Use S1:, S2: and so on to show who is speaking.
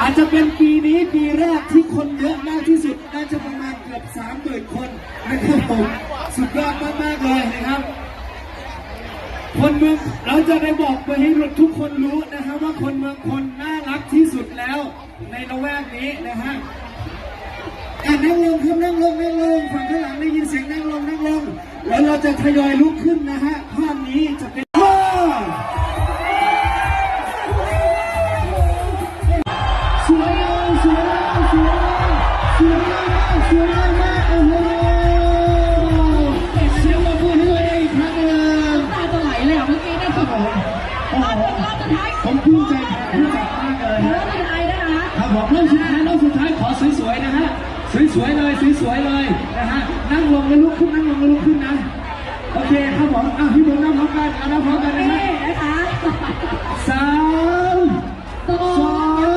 S1: อาจจะเป็นปีนี้ปีแรกที่คนเยอะมากที่สุดน่าจะประมาณเกือบ30,000 คนนะครับผมสุดยอดมากๆเลยนะครับคนเมืองเราจะได้บอกไปให้ทุกคนรู้นะครับว่าคนเมืองพลน่ารักที่สุดแล้วในละแวกนี้นะฮะนั่งลงครับนั่งลงฝั่งข้างหลังได้ยินเสียงนั่งลงแล้วเราจะทยอยลุกขึ้นนะฮะภาพนี้จะเป็นสวยมากโอ้โหเสียงมาพูดให้ตัวเองอีกครั้งหนึ่ง
S2: ตาจะไหลเลยเมื่อกี้เนี่ยครับผมรอบสุดท้าย
S1: ผมภูมิใจแทนผู้จัดมากเลย
S2: รอบสุดท้ายนะคะ
S1: ครับผมรอบสุดท้ายขอสวยๆนะฮะสวยๆเลยนะฮะนั่งลงแล้วลุกขึ้นนะโอเคครับผมพี่บุญนั่งพร้อมกันนะฮะ
S2: นะคะ
S1: 3 2